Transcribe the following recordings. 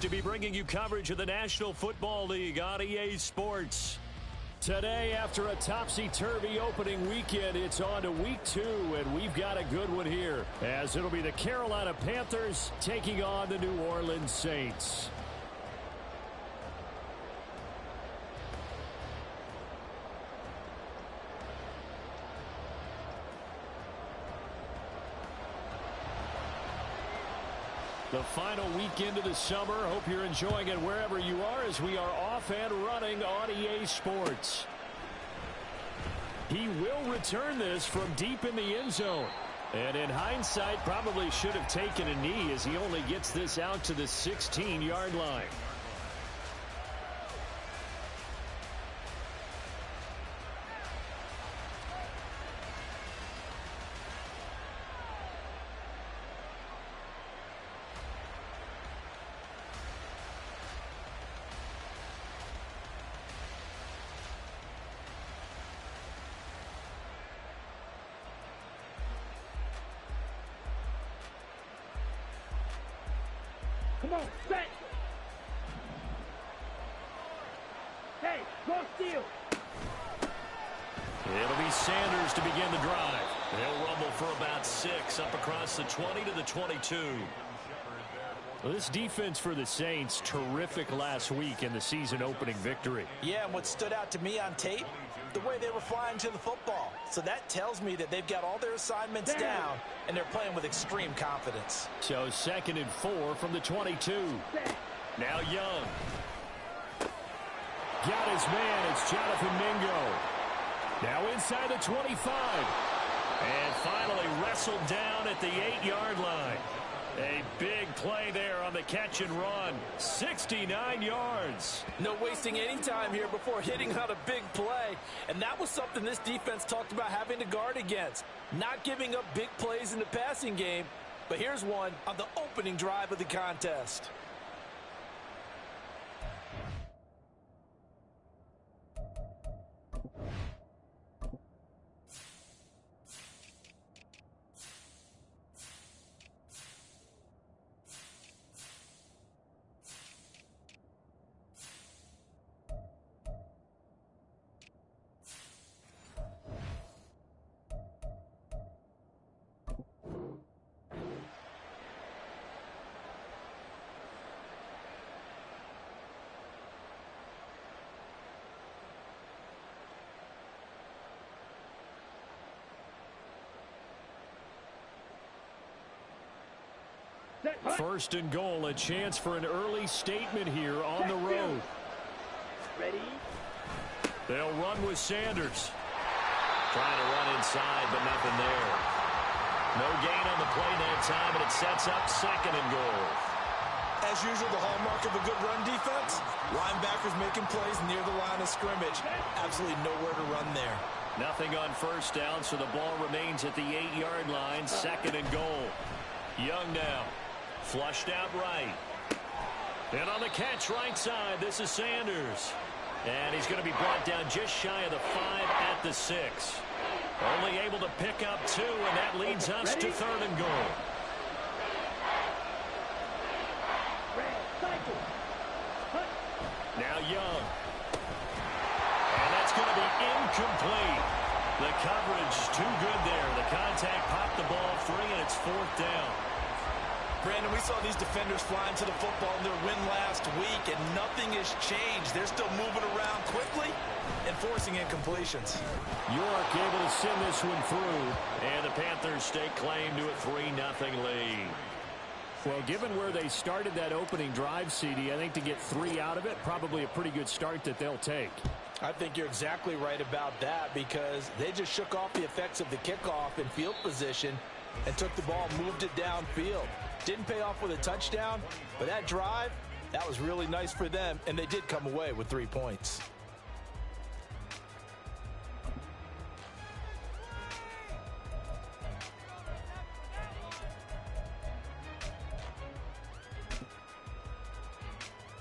To be bringing you coverage of the National Football League on EA Sports. Today, after a topsy-turvy opening weekend, it's on to week 2, and we've got a good one here, as it'll be the Carolina Panthers taking on the New Orleans Saints. The final weekend of the summer. Hope you're enjoying it wherever you are as we are off and running on EA Sports. He will return this from deep in the end zone. And in hindsight, probably should have taken a knee as he only gets this out to the 16-yard line. Come on, set! Hey, go steal! It'll be Sanders to begin the drive. They'll rumble for about 6 up across the 20 to the 22. Well, this defense for the Saints, terrific last week in the season-opening victory. Yeah, and what stood out to me on tape, the way they were flying to the football. So that tells me that they've got all their assignments down, and they're playing with extreme confidence. So 2nd and 4 from the 22. Now Young. Got his man. It's Jonathan Mingo. Now inside the 25. And finally wrestled down at the 8-yard line. A big play there on the catch and run. 69 yards. No wasting any time here before hitting on a big play. And that was something this defense talked about having to guard against. Not giving up big plays in the passing game. But here's one on the opening drive of the contest. First and goal, a chance for an early statement here on the road. Ready? They'll run with Sanders. Trying to run inside, but nothing there. No gain on the play that time, and it sets up 2nd and goal. As usual, the hallmark of a good run defense, linebackers making plays near the line of scrimmage. Absolutely nowhere to run there. Nothing on first down, so the ball remains at the 8-yard line, 2nd and goal. Young now. Flushed out right. And on the catch right side, this is Sanders. And he's going to be brought down just shy of the 5 at the 6. Only able to pick up 2, and that leads us to 3rd and goal. Now Young. And that's going to be incomplete. The coverage too good there. The contact popped the ball free, and it's 4th down. Brandon, we saw these defenders flying to the football in their win last week, and nothing has changed. They're still moving around quickly and forcing incompletions. York able to send this one through, and the Panthers stake claim to a 3-0 lead. Well, given where they started that opening drive, CD, I think to get 3 out of it, probably a pretty good start that they'll take. I think you're exactly right about that because they just shook off the effects of the kickoff in field position and took the ball, moved it downfield. Didn't pay off with a touchdown, but that drive, that was really nice for them, and they did come away with 3 points.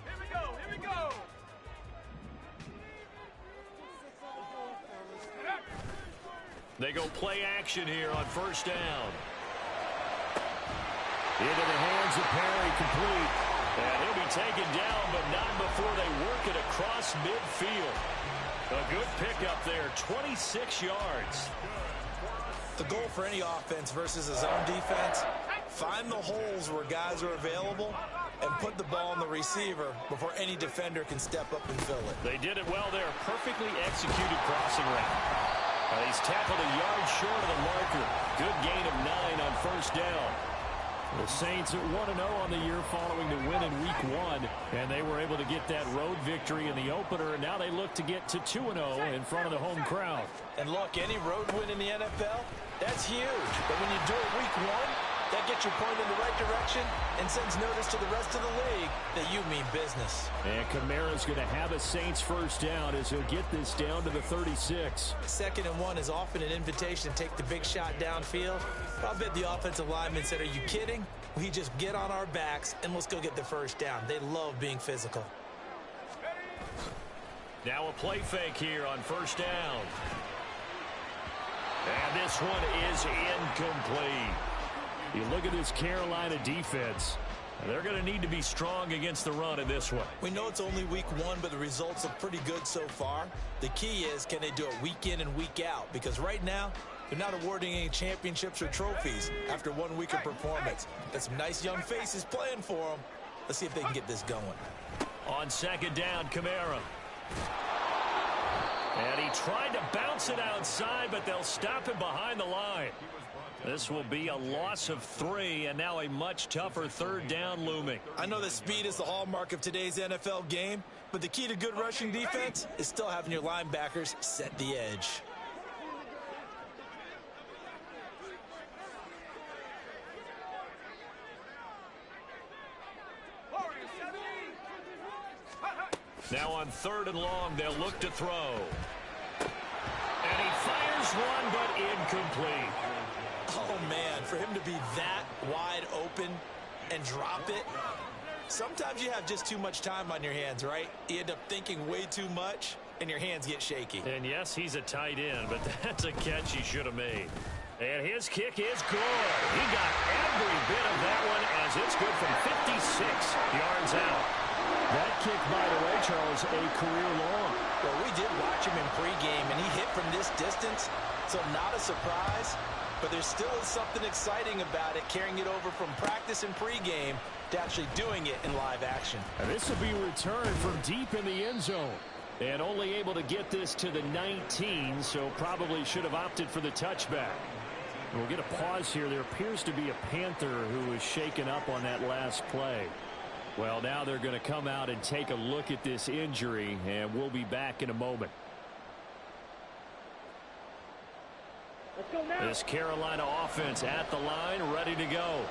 Here we go! They go play action here on first down. Into the hands of Perry, complete. And he'll be taken down, but not before they work it across midfield. A good pickup there, 26 yards. The goal for any offense versus a zone defense, find the holes where guys are available and put the ball on the receiver before any defender can step up and fill it. They did it well there. Perfectly executed crossing route. He's tackled a yard short of the marker. Good gain of 9 on first down. The Saints at 1-0 on the year following the win in Week 1, and they were able to get that road victory in the opener, and now they look to get to 2-0 in front of the home crowd. And look, any road win in the NFL, that's huge. But when you do it Week 1, that gets you pointed in the right direction and sends notice to the rest of the league that you mean business. And Kamara's going to have a Saints first down as he'll get this down to the 36. 2nd and 1 is often an invitation to take the big shot downfield. I'll bet the offensive lineman said, are you kidding? We just get on our backs and let's go get the first down. They love being physical. Now a play fake here on first down. And this one is incomplete. You look at this Carolina defense. They're going to need to be strong against the run in this one. We know it's only Week 1, but the results are pretty good so far. The key is, can they do it week in and week out? Because right now, they're not awarding any championships or trophies after 1 week of performance. Got some nice young faces playing for them. Let's see if they can get this going. On 2nd down, Kamara. And he tried to bounce it outside, but they'll stop him behind the line. This will be a loss of 3, and now a much tougher 3rd down looming. I know that speed is the hallmark of today's NFL game, but the key to good rushing defense is still having your linebackers set the edge. Now on 3rd and long, they'll look to throw. And he fires one, but incomplete. Oh, man, for him to be that wide open and drop it. Sometimes you have just too much time on your hands, right? You end up thinking way too much, and your hands get shaky. And yes, he's a tight end, but that's a catch he should have made. And his kick is good. He got every bit of that one as it's good from 56 yards out. That kick, by the way, Charles, a career long. Well, we did watch him in pregame, and he hit from this distance, so not a surprise. But there still is something exciting about it, carrying it over from practice and pregame to actually doing it in live action. And this will be returned from deep in the end zone. And only able to get this to the 19, so probably should have opted for the touchback. We'll get a pause here. There appears to be a Panther who was shaken up on that last play. Well, now they're going to come out and take a look at this injury, and we'll be back in a moment. This Carolina offense at the line, ready to go.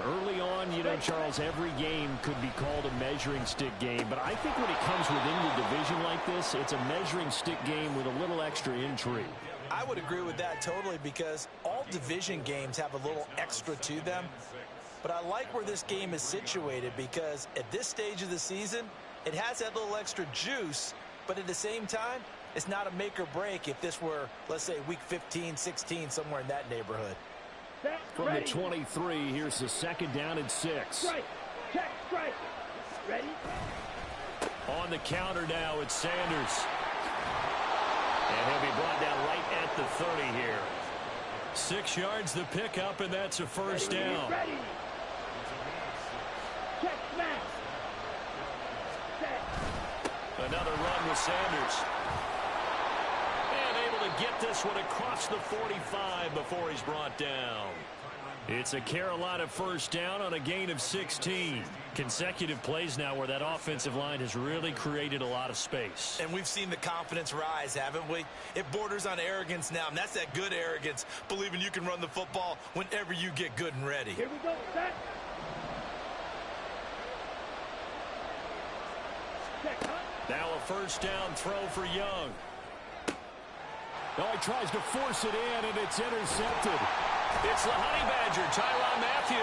Early on, you know, Charles, every game could be called a measuring stick game, but I think when it comes within the division like this, it's a measuring stick game with a little extra intrigue. I would agree with that totally, because all division games have a little extra to them. But I like where this game is situated, because at this stage of the season, it has that little extra juice, but at the same time, it's not a make or break if this were, let's say, week 15, 16, somewhere in that neighborhood. From the 23, here's the 2nd down and 6. Strike. Check. Strike. Ready? On the counter now, it's Sanders. And he'll be brought down right at the 30 here. 6 yards the pickup, and that's a first down. Ready. Check, smash. Set. Another run with Sanders. And able to get this one across the 45 before he's brought down. It's a Carolina first down on a gain of 16. Consecutive plays now where that offensive line has really created a lot of space. And we've seen the confidence rise, haven't we? It borders on arrogance now, and that's that good arrogance, believing you can run the football whenever you get good and ready. Here we go. Set. Check, huh? Now a first down throw for Young. Oh, he tries to force it in, and it's intercepted. It's the Honey Badger, Tyrann Mathieu.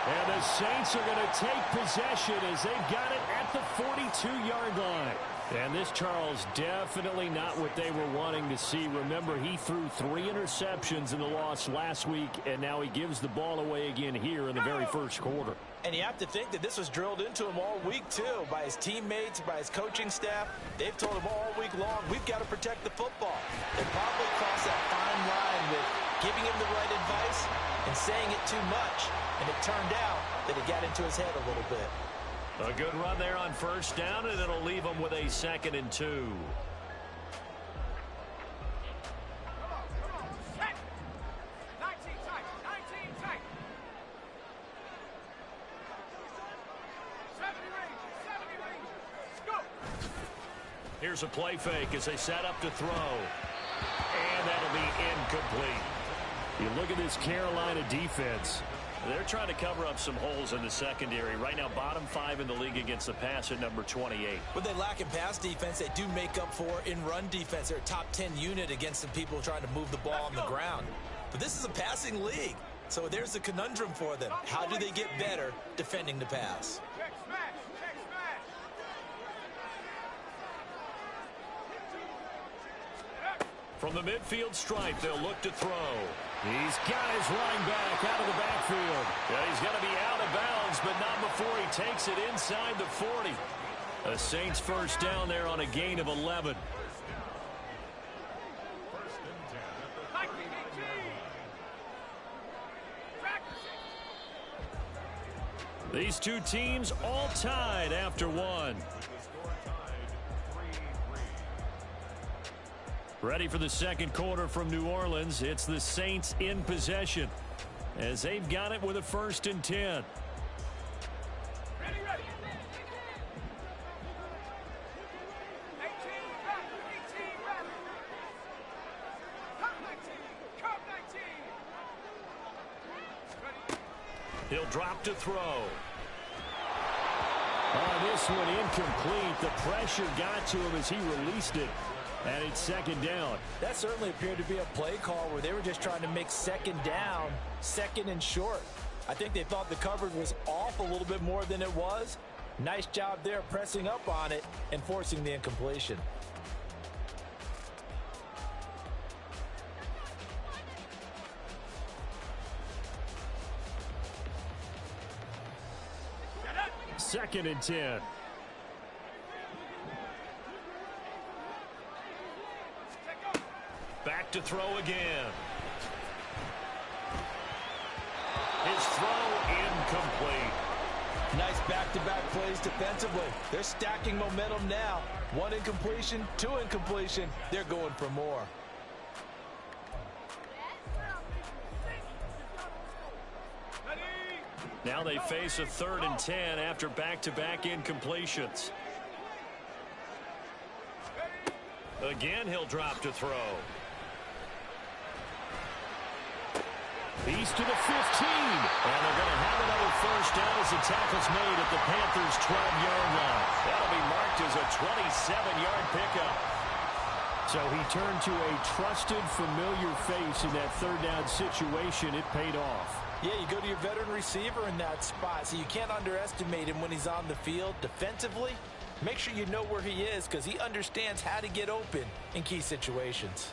And the Saints are going to take possession as they've got it at the 42-yard line. And this, Charles, definitely not what they were wanting to see. Remember, he threw 3 interceptions in the loss last week, and now he gives the ball away again here in the very first quarter. And you have to think that this was drilled into him all week, too, by his teammates, by his coaching staff. They've told him all week long, we've got to protect the football. They probably crossed that fine line with giving him the right advice and saying it too much. And it turned out that it got into his head a little bit. A good run there on first down, and it'll leave him with a 2nd and 2. Here's a play fake as they set up to throw. And that'll be incomplete. You look at this Carolina defense. They're trying to cover up some holes in the secondary. Right now, bottom 5 in the league against the pass at number 28. What they lack in pass defense, they do make up for in run defense. They're a top 10 unit against some people trying to move the ball on the ground. But this is a passing league. So there's a conundrum for them. How do they get better defending the pass? From the midfield stripe, they'll look to throw. He's got his running back out of the backfield. Yeah, he's going to be out of bounds, but not before he takes it inside the 40. A Saints first down there on a gain of 11. These two teams all tied after one. Ready for the second quarter from New Orleans. It's the Saints in possession as they've got it with a 1st and 10. Ready. 18, Come 19. He'll drop to throw. Oh, this one incomplete. The pressure got to him as he released it. And it's 2nd down. That certainly appeared to be a play call where they were just trying to make 2nd down, 2nd and short. I think they thought the coverage was off a little bit more than it was. Nice job there pressing up on it and forcing the incompletion. Second and 10. Back to throw again. His throw incomplete. Nice back-to-back plays defensively. They're stacking momentum now. 1 incompletion, 2 incompletion. They're going for more. Now they face a 3rd and 10 after back-to-back incompletions. Again, he'll drop to throw. He's to the 15. And they're going to have another first down as the tackle's made at the Panthers' 12-yard line. That'll be marked as a 27-yard pickup. So he turned to a trusted, familiar face in that 3rd down situation. It paid off. Yeah, you go to your veteran receiver in that spot, so you can't underestimate him when he's on the field. Defensively, make sure you know where he is because he understands how to get open in key situations.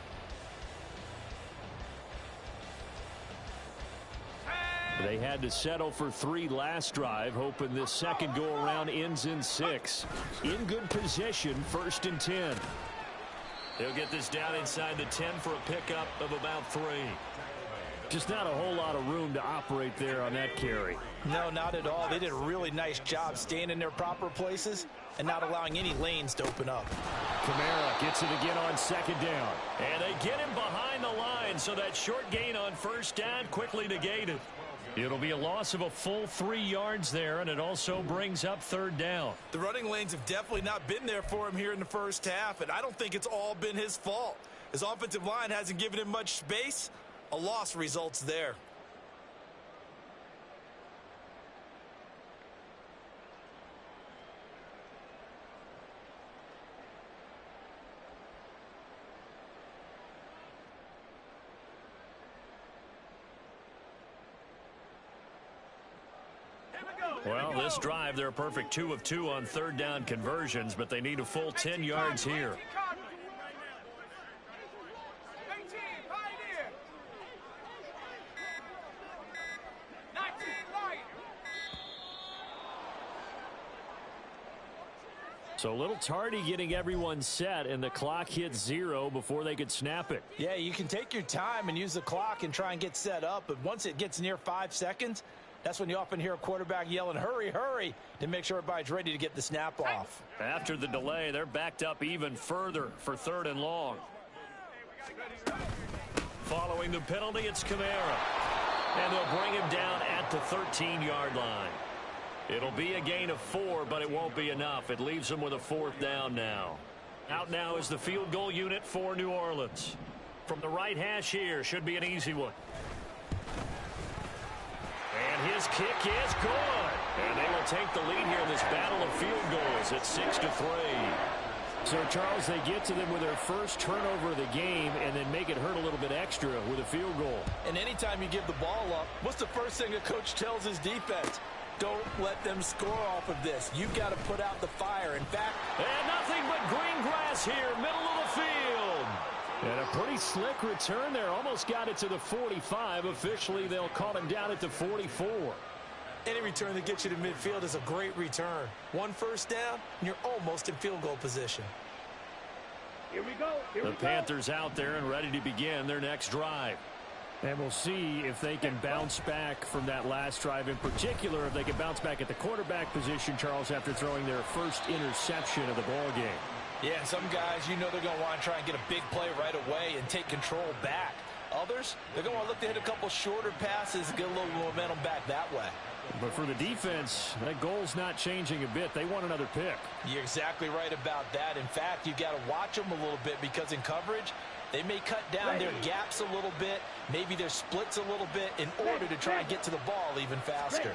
They had to settle for 3 last drive, hoping this second go-around ends in 6. In good position, 1st and 10. They'll get this down inside the 10 for a pickup of about 3. Just not a whole lot of room to operate there on that carry. No, not at all. They did a really nice job staying in their proper places and not allowing any lanes to open up. Kamara gets it again on 2nd down. And they get him behind the line, so that short gain on 1st down quickly negated. It'll be a loss of a full 3 yards there, and it also brings up 3rd down. The running lanes have definitely not been there for him here in the first half, and I don't think it's all been his fault. His offensive line hasn't given him much space. A loss results there. Well, this drive, they're a perfect 2 of 2 on 3rd down conversions, but they need a full 10 yards here. So a little tardy getting everyone set, and the clock hits 0 before they could snap it. Yeah, you can take your time and use the clock and try and get set up, but once it gets near 5 seconds, that's when you often hear a quarterback yelling, hurry, hurry, to make sure everybody's ready to get the snap off. After the delay, they're backed up even further for 3rd and long. Following the penalty, it's Kamara. And they'll bring him down at the 13-yard line. It'll be a gain of 4, but it won't be enough. It leaves them with a 4th down now. Out now is the field goal unit for New Orleans. From the right hash here, should be an easy one. And his kick is good. And they will take the lead here in this battle of field goals at 6-3. So, Charles, they get to them with their first turnover of the game and then make it hurt a little bit extra with a field goal. And anytime you give the ball up, what's the first thing a coach tells his defense? Don't let them score off of this. You've got to put out the fire. In fact, and nothing but green grass here, middle of the field. And a pretty slick return there. Almost got it to the 45. Officially, they'll call him down at the 44. Any return that gets you to midfield is a great return. 1 first down, and you're almost in field goal position. Here we go. The Panthers out there and ready to begin their next drive. And we'll see if they can bounce back from that last drive. In particular, if they can bounce back at the quarterback position, Charles, after throwing their first interception of the ball game. Yeah, some guys, you know they're going to want to try and get a big play right away and take control back. Others, they're going to want to look to hit a couple shorter passes and get a little momentum back that way. But for the defense, that goal's not changing a bit. They want another pick. You're exactly right about that. In fact, you've got to watch them a little bit because in coverage, they may cut down their gaps a little bit, maybe their splits a little bit in order to try and get to the ball even faster.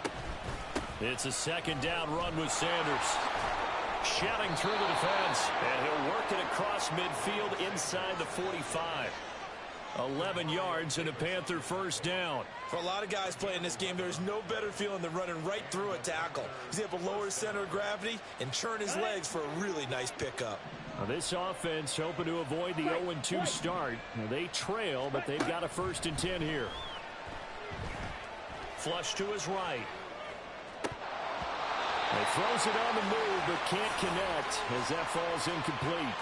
It's a 2nd down run with Sanders. Shouting through the defense, and he'll work it across midfield inside the 45. 11 yards and a Panther 1st down. For a lot of guys playing this game, there's no better feeling than running right through a tackle. He's able to lower his center of gravity and churn his legs for a really nice pickup. Now this offense hoping to avoid the 0-2 start. Now they trail, but they've got a 1st and 10 here. Flush to his right. He throws it on the move, but can't connect as that falls incomplete.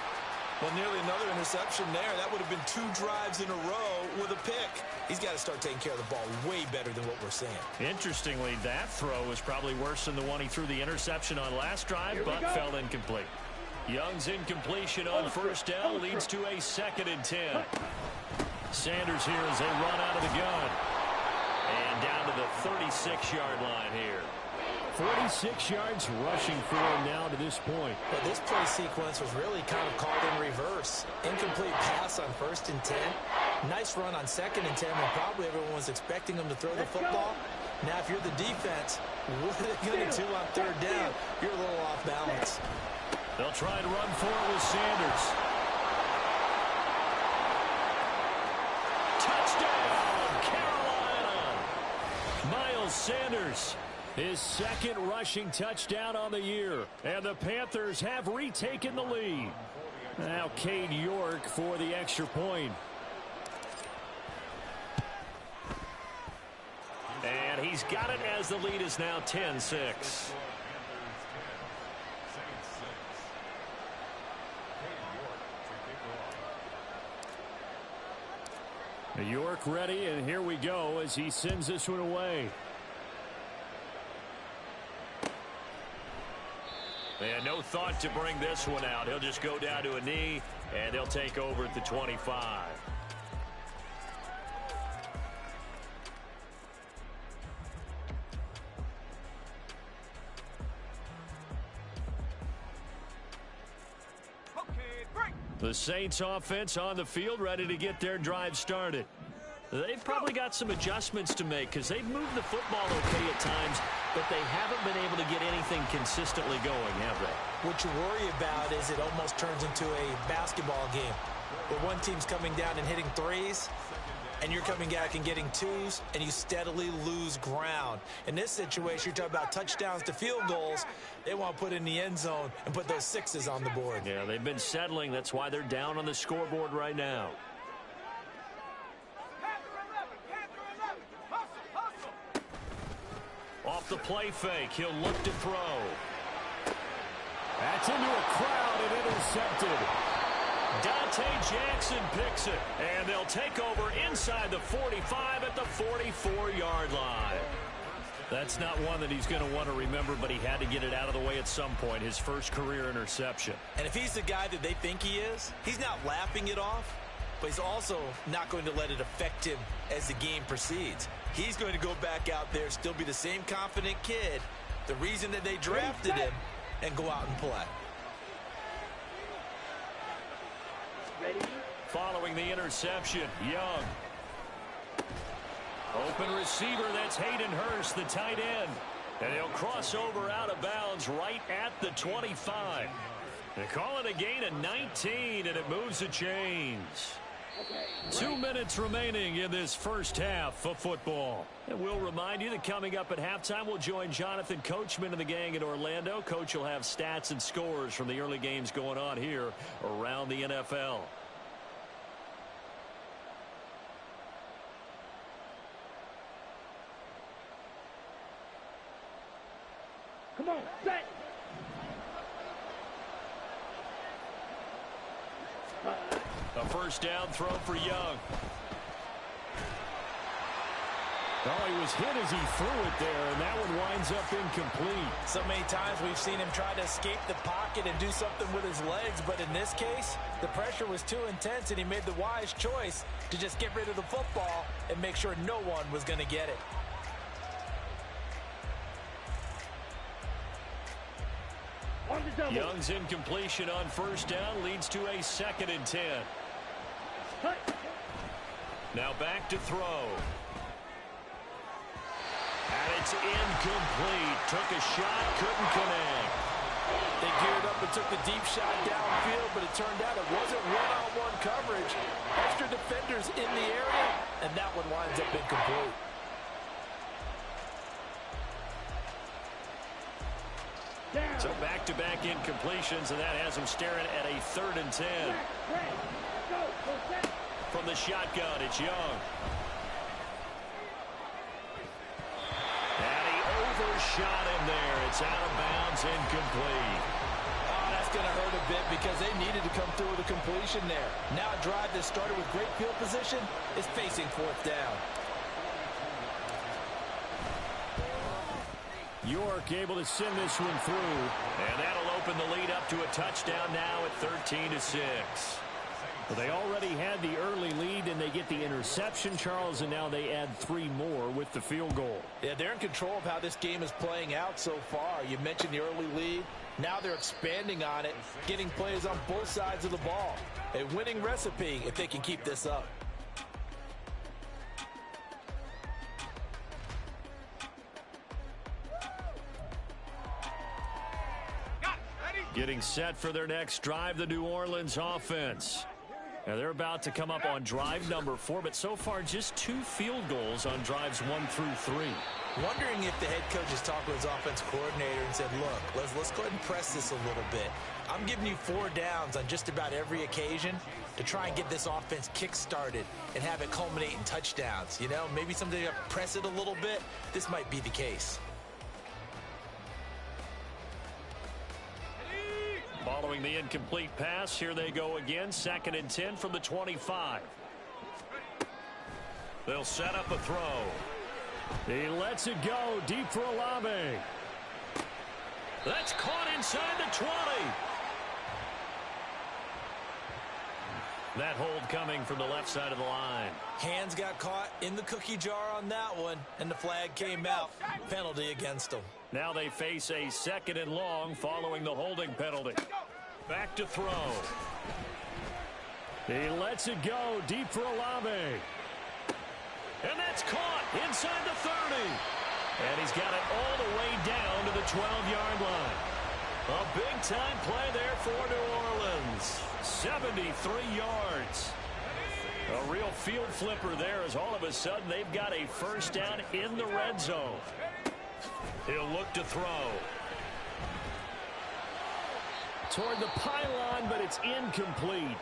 Well, nearly another interception there. That would have been 2 drives in a row with a pick. He's got to start taking care of the ball way better than what we're seeing. Interestingly, that throw was probably worse than the one he threw the interception on last drive, but fell incomplete. Young's incompletion on 1st down leads to a 2nd and 10. Sanders here as they run out of the gun. And down to the 36-yard line here. 46 yards rushing for him now to this point. But this play sequence was really kind of called in reverse. Incomplete pass on 1st and 10. Nice run on 2nd and 10 when probably everyone was expecting him to throw the football. Now, if you're the defense, what are they going to do on 3rd down? You're a little off balance. They'll try to run for it with Sanders. Touchdown, Carolina! Miles Sanders, his 2nd rushing touchdown on the year. And the Panthers have retaken the lead. Now Cade York for the extra point. And he's got it as the lead is now 10-6. York ready, and here we go as he sends this one away. And no thought to bring this one out. He'll just go down to a knee, and they'll take over at the 25. The Saints offense on the field ready to get their drive started. They've probably got some adjustments to make because they've moved the football okay at times, but they haven't been able to get anything consistently going, have they? What you worry about is it almost turns into a basketball game where one team's coming down and hitting threes, and you're coming back and getting twos, and you steadily lose ground. In this situation, you're talking about touchdowns to field goals. They want to put in the end zone and put those sixes on the board. Yeah, they've been settling. That's why they're down on the scoreboard right now. Off the play fake, he'll look to throw. That's into a intercepted. Dante Jackson picks it, and they'll take over inside the 45 at the 44-yard line. That's not one that he's going to want to remember, but he had to get it out of the way at some point, his first career interception. And if he's the guy that they think he is, he's not laughing it off, but he's also not going to let it affect him as the game proceeds. He's going to go back out there, still be the same confident kid, the reason that they drafted him, and go out and play. Ready? Following the interception, Young. Open receiver, that's Hayden Hurst, the tight end. And he'll cross over out of bounds right at the 25. They call it a gain of 19, and it moves the chains. 2 minutes remaining in this first half of football. And we'll remind you that coming up at halftime, we'll join Jonathan Coachman and the gang in Orlando. Coach will have stats and scores from the early games going on here around the NFL. Come on, set. A first down throw for Young. Oh, he was hit as he threw it there, and that one winds up incomplete. So many times we've seen him try to escape the pocket and do something with his legs, but in this case, the pressure was too intense, and he made the wise choice to just get rid of the football and make sure no one was going to get it. Young's incompletion on first down leads to a 2nd and 10. Now back to throw. And it's incomplete. Took a shot, couldn't connect. They geared up and took the deep shot downfield, but it turned out it wasn't one-on-one coverage. Extra defenders in the area, and that one winds up incomplete. So back-to-back incompletions, and that has him staring at a 3rd and 10. From the shotgun, it's Young. And he overshot him there. It's out of bounds, incomplete. Oh, that's going to hurt a bit because they needed to come through with a completion there. Now a drive that started with great field position is facing 4th down. York able to send this one through, and that'll open the lead up to a touchdown now at 13-6. Well, they already had the early lead, and they get the interception, Charles, and now they add 3 more with the field goal. Yeah, they're in control of how this game is playing out so far. You mentioned the early lead. Now they're expanding on it, getting plays on both sides of the ball. A winning recipe if they can keep this up. Getting set for their next drive, the New Orleans offense. Now they're about to come up on drive number 4, but so far just 2 field goals on drives 1 through 3. Wondering if the head coach has talked with his offense coordinator and said, look, let's go ahead and press this a little bit. I'm giving you 4 downs on just about every occasion to try and get this offense kick-started and have it culminate in touchdowns. You know, maybe someday you have to press it a little bit. This might be the case. Following the incomplete pass, here they go again. 2nd and 10 from the 25. They'll set up a throw. He lets it go deep for Olave. That's caught inside the 20. That hold coming from the left side of the line. Hands got caught in the cookie jar on that one, and the flag came out. Penalty against them. Now they face a 2nd and long following the holding penalty. Back to throw. He lets it go deep for Olave. And that's caught inside the 30. And he's got it all the way down to the 12-yard line. A big-time play there for New Orleans. 73 yards. A real field flipper there as all of a sudden they've got a first down in the red zone. He'll look to throw. Toward the pylon, but it's incomplete.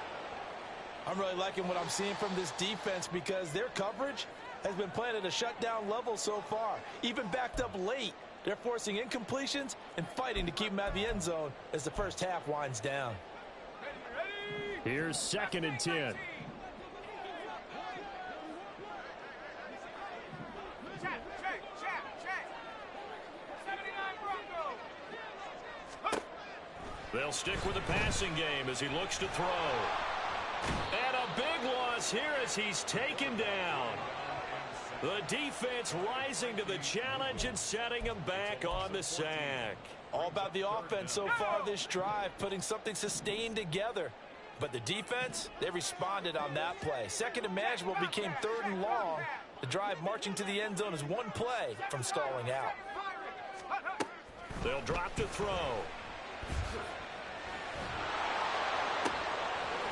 I'm really liking what I'm seeing from this defense because their coverage has been playing at a shutdown level so far. Even backed up late, they're forcing incompletions and fighting to keep them out of the end zone as the first half winds down. Here's 2nd and 10. They'll stick with the passing game as he looks to throw. And a big loss here as he's taken down. The defense rising to the challenge and setting him back on the sack. All about the offense so far this drive, putting something sustained together. But the defense, they responded on that play. 2nd and manageable became 3rd and long. The drive marching to the end zone is one play from stalling out. They'll drop to throw.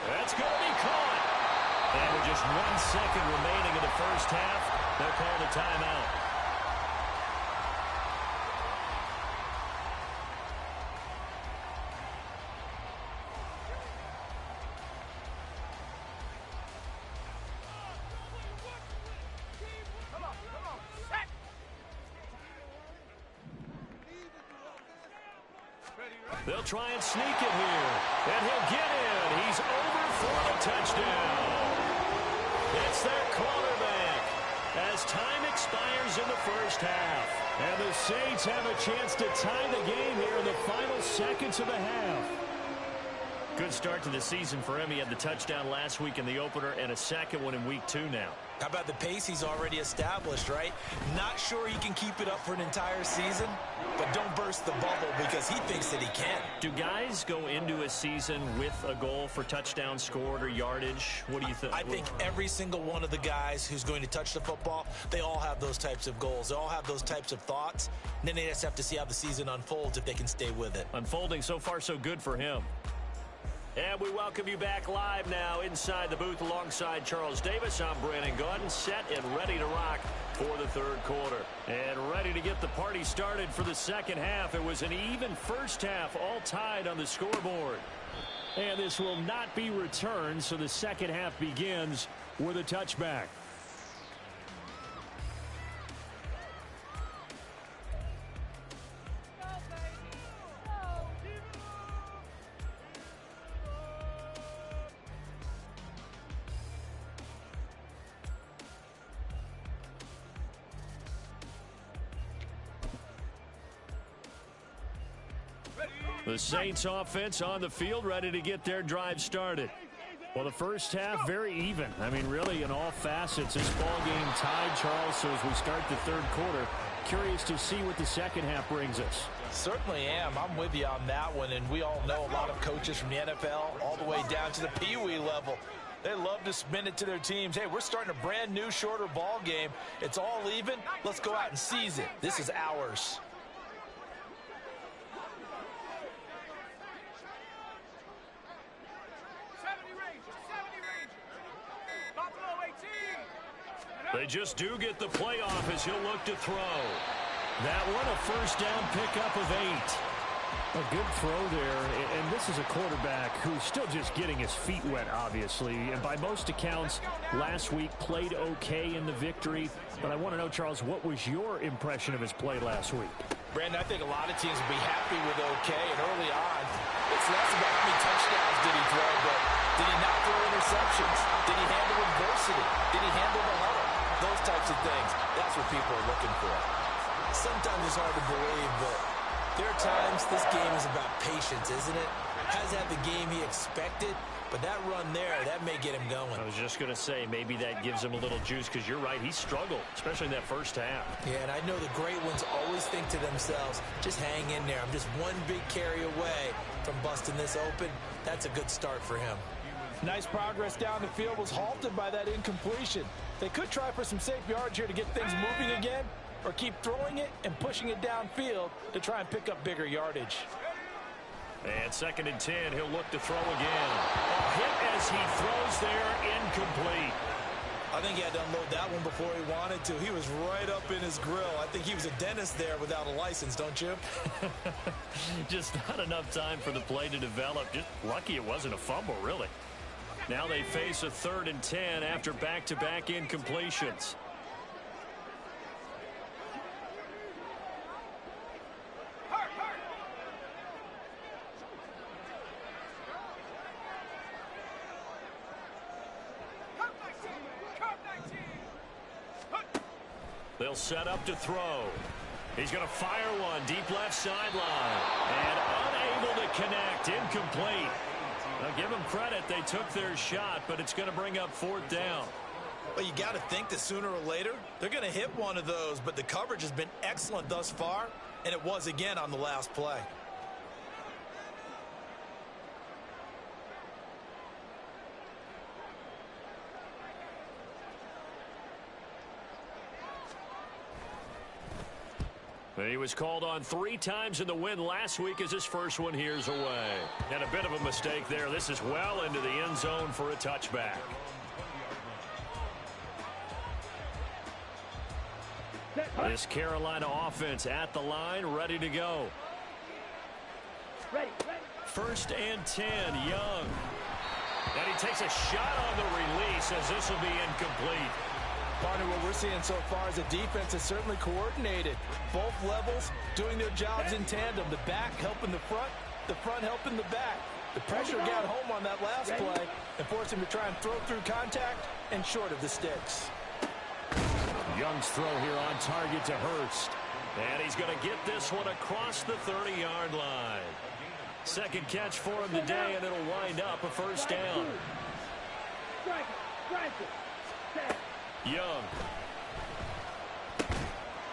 That's going to be caught. And with just 1 second remaining in the first half, they'll call the timeout. They'll try and sneak it here. And he'll get in. He's over for the touchdown. It's their quarterback as time expires in the first half. And the Saints have a chance to tie the game here in the final seconds of the half. Good start to the season for him. He had the touchdown last week in the opener and a second one in week 2 now. How about the pace he's already established, right? Not sure he can keep it up for an entire season, but don't burst the bubble because he thinks that he can. Do guys go into a season with a goal for touchdown scored or yardage? What do you think? I think every single one of the guys who's going to touch the football, they all have those types of goals. They all have those types of thoughts. And then they just have to see how the season unfolds if they can stay with it. Unfolding so far so good for him. And we welcome you back live now inside the booth alongside Charles Davis. I'm Brandon Gaudin, set and ready to rock for the 3rd quarter. And ready to get the party started for the second half. It was an even first half, all tied on the scoreboard. And this will not be returned, so the second half begins with a touchback. The Saints offense on the field ready to get their drive started. Well, the first half very even. I mean, really in all facets. This ball game tied, Charles, so as we start the 3rd quarter, curious to see what the second half brings us. Certainly am. I'm with you on that one, and we all know a lot of coaches from the NFL all the way down to the Pee Wee level. They love to spin it to their teams. Hey, we're starting a brand new, shorter ball game. It's all even. Let's go out and seize it. This is ours. They just do get the playoff as he'll look to throw. That one, a first down pickup of 8. A good throw there, and this is a quarterback who's still just getting his feet wet, obviously. And by most accounts, last week played okay in the victory. But I want to know, Charles, what was your impression of his play last week? Brandon, I think a lot of teams will be happy with okay, and early on, it's less about how many touchdowns did he throw, but did he not throw interceptions? Did he handle adversity? Did he handle the huddle? Those types of things, that's what people are looking for. Sometimes it's hard to believe, but there are times this game is about patience, isn't it? Hasn't had the game he expected, but that run there, that may get him going. I was just going to say, maybe that gives him a little juice, because you're right, he struggled, especially in that first half. Yeah, and I know the great ones always think to themselves, just hang in there. I'm just one big carry away from busting this open. That's a good start for him. Nice progress down the field was halted by that incompletion. They could try for some safe yards here to get things moving again, or keep throwing it and pushing it downfield to try and pick up bigger yardage. And 2nd and 10, he'll look to throw again. A hit as he throws there, incomplete. I think he had to unload that one before he wanted to. He was right up in his grill. I think he was a dentist there without a license, don't you? Just not enough time for the play to develop. Just lucky it wasn't a fumble, really. Now they face a 3rd and 10 after back-to-back incompletions. They'll set up to throw. He's going to fire one deep left sideline. And unable to connect. Incomplete. Now give them credit. They took their shot, but it's going to bring up fourth down. Well, you got to think that sooner or later they're going to hit one of those, but the coverage has been excellent thus far, and it was again on the last play. He was called on 3 times in the win last week as his first one here's away. And a bit of a mistake there. This is well into the end zone for a touchback. This Carolina offense at the line, ready to go. Ready. 1st and 10, Young. And he takes a shot on the release as this will be incomplete. Partner, what we're seeing so far is the defense is certainly coordinated. Both levels doing their jobs in tandem. The back helping the front helping the back. The pressure got home on that last play and forced him to try and throw through contact and short of the sticks. Young's throw here on target to Hurst. And he's going to get this one across the 30-yard line. Second catch for him today, and it'll wind up a first down. Young.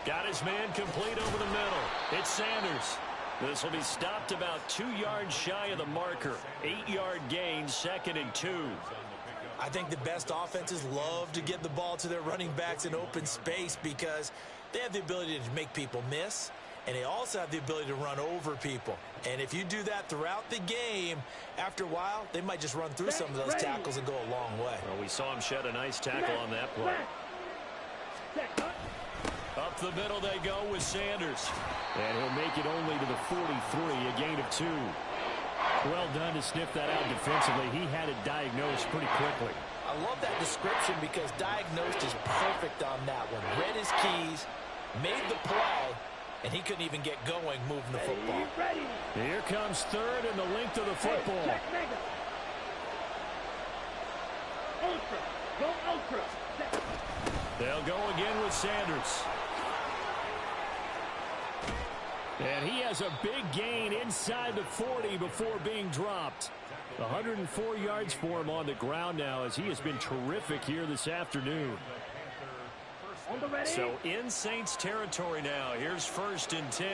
Got his man complete over the middle. It's Sanders. This will be stopped about 2 yards shy of the marker. 8-yard gain, 2nd and 2. I think the best offenses love to get the ball to their running backs in open space because they have the ability to make people miss, and they also have the ability to run over people. And if you do that throughout the game, after a while, they might just run through some of those tackles and go a long way. Well, we saw him shed a nice tackle on that play. Up the middle they go with Sanders. And he'll make it only to the 43, a gain of 2. Well done to sniff that out defensively. He had it diagnosed pretty quickly. I love that description because diagnosed is perfect on that one. Read his keys, made the play, and he couldn't even get going moving the football. Here comes 3rd and the length of the football. Ultra. Go ultra. They'll go again with Sanders. And he has a big gain inside the 40 before being dropped. 104 yards for him on the ground now as he has been terrific here this afternoon. So in Saints territory now. Here's 1st and 10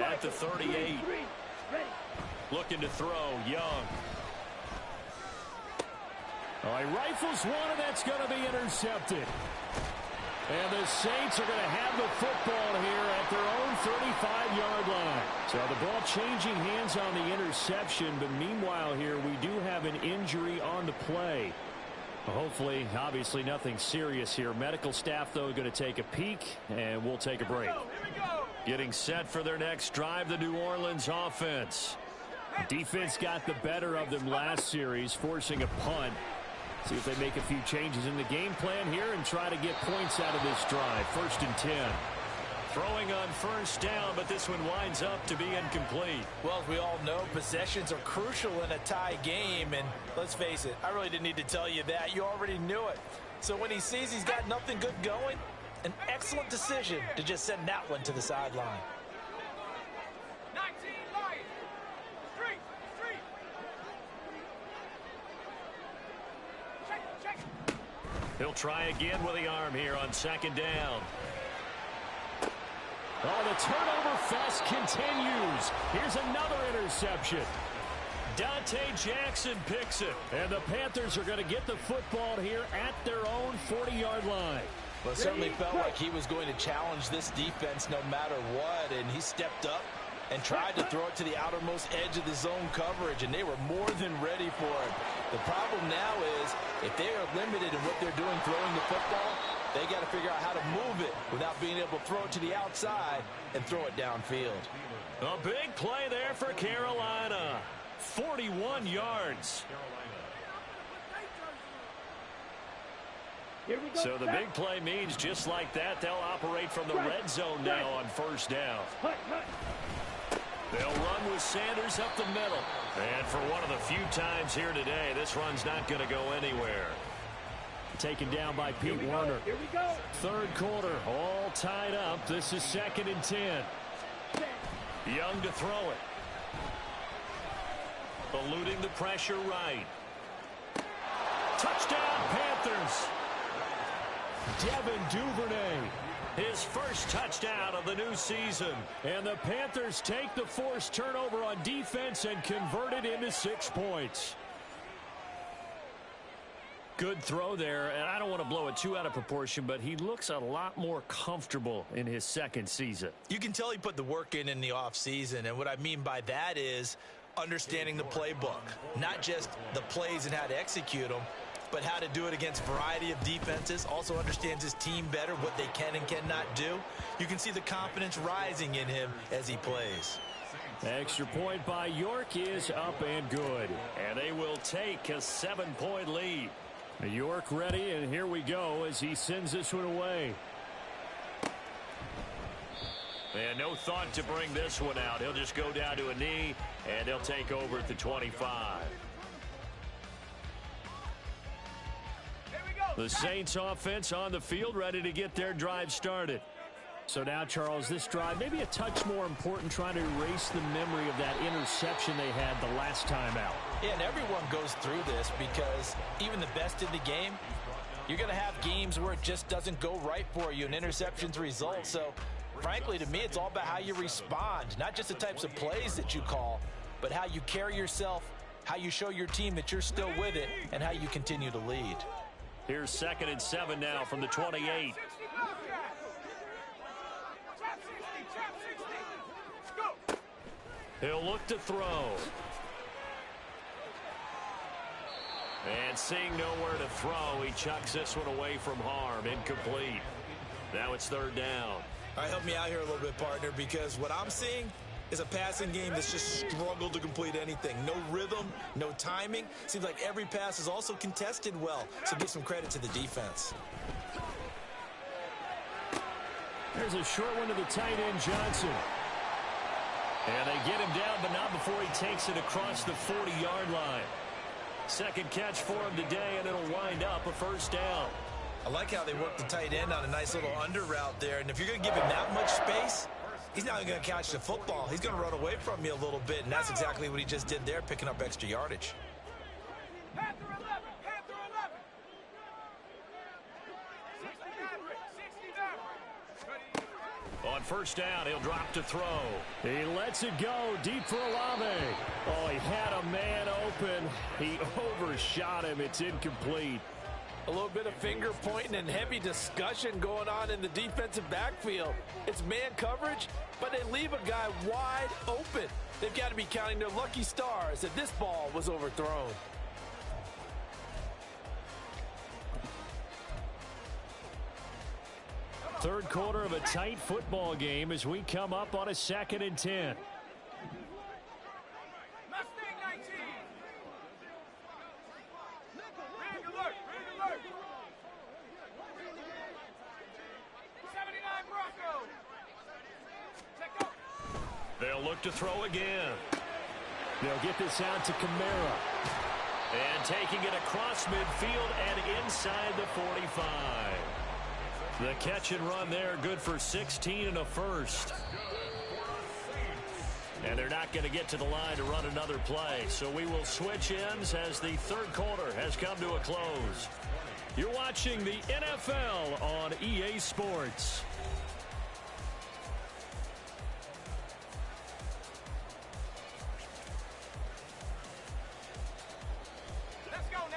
at the 38. Looking to throw, Young. Oh, he rifles one, and that's going to be intercepted. And the Saints are going to have the football here at their own 35-yard line. So the ball changing hands on the interception, but meanwhile here we do have an injury on the play. Hopefully, obviously nothing serious here. Medical staff, though, going to take a peek, and we'll take a break. Getting set for their next drive, the New Orleans offense. Defense got the better of them last series, forcing a punt. See if they make a few changes in the game plan here and try to get points out of this drive. 1st and 10. Throwing on 1st down, but this one winds up to be incomplete. Well, as we all know, possessions are crucial in a tie game, and let's face it, I really didn't need to tell you that. You already knew it. So when he sees he's got nothing good going, an excellent decision to just send that one to the sideline. 19 Lions. Street. Check. He'll try again with the arm here on 2nd down. Oh, the turnover fest continues. Here's another interception. Dante Jackson picks it. And the Panthers are going to get the football here at their own 40-yard line. Well, it certainly felt like he was going to challenge this defense no matter what, and he stepped up and tried to throw it to the outermost edge of the zone coverage, and they were more than ready for it. The problem now is if they are limited in what they're doing throwing the football, they got to figure out how to move it without being able to throw it to the outside and throw it downfield. A big play there for Carolina. 41 yards. So the big play means just like that, they'll operate from the red zone now on 1st down. They'll run with Sanders up the middle. And for one of the few times here today, this run's not going to go anywhere. taken down by Pete Werner. Here we go. Third quarter, all tied up. This is 2nd and 10. Young to throw it. Eluding the pressure right. Touchdown, Panthers. Devin Duvernay, his first touchdown of the new season. And the Panthers take the forced turnover on defense and convert it into 6 points. Good throw there, and I don't want to blow it too out of proportion, but he looks a lot more comfortable in his second season. You can tell he put the work in the offseason, and what I mean by that is understanding the playbook. Not just the plays and how to execute them, but how to do it against a variety of defenses. Also understands his team better, what they can and cannot do. You can see the confidence rising in him as he plays. Extra point by York is up and good. And they will take a 7-point lead. York ready, and here we go as he sends this one away. And no thought to bring this one out. He'll just go down to a knee, and he'll take over at the 25. The Saints offense on the field, ready to get their drive started. So now, Charles, this drive maybe a touch more important, trying to erase the memory of that interception they had the last time out. Yeah, and everyone goes through this because even the best in the game, you're going to have games where it just doesn't go right for you and interceptions result. So, frankly, to me, it's all about how you respond, not just the types of plays that you call, but how you carry yourself, how you show your team that you're still with it, and how you continue to lead. Here's 2nd and 7 now from the 28. He'll look to throw. And seeing nowhere to throw, he chucks this one away from harm. Incomplete. Now it's 3rd down. All right, help me out here a little bit, partner, because what I'm seeing is a passing game that's just struggled to complete anything. No rhythm, no timing. Seems like every pass is also contested well, so give some credit to the defense. There's a short one to the tight end, Johnson. And they get him down, but not before he takes it across the 40-yard line. Second catch for him today, and it'll wind up a 1st down. I like how they work the tight end on a nice little under route there, and if you're going to give him that much space, he's not going to catch the football. He's going to run away from you a little bit, and that's exactly what he just did there, picking up extra yardage. Panther 11, Panther 11. 69. On 1st down, he'll drop to throw. He lets it go deep for Olave. Oh, he had a man open. He overshot him. It's incomplete. A little bit of finger pointing and heavy discussion going on in the defensive backfield. It's man coverage, but they leave a guy wide open. They've got to be counting their lucky stars that this ball was overthrown. Third quarter of a tight football game as we come up on a 2nd and 10. Mustang 19. Rig alert, rig alert. 79 Bronco. Check up. They'll look to throw again. They'll get this out to Kamara. And taking it across midfield and inside the 45. The catch and run there, good for 16 and a 1st. And they're not going to get to the line to run another play. So we will switch ends as the 3rd quarter has come to a close. You're watching the NFL on EA Sports.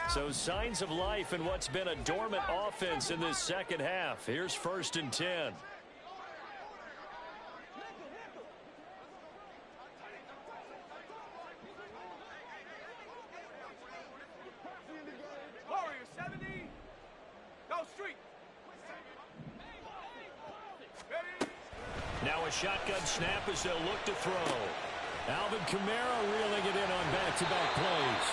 So signs of life in what's been a dormant offense in this second half. Here's 1st and 10. Warrior 70. Go street. Ready. Now a shotgun snap as they'll look to throw. Alvin Kamara reeling it in on back-to-back plays.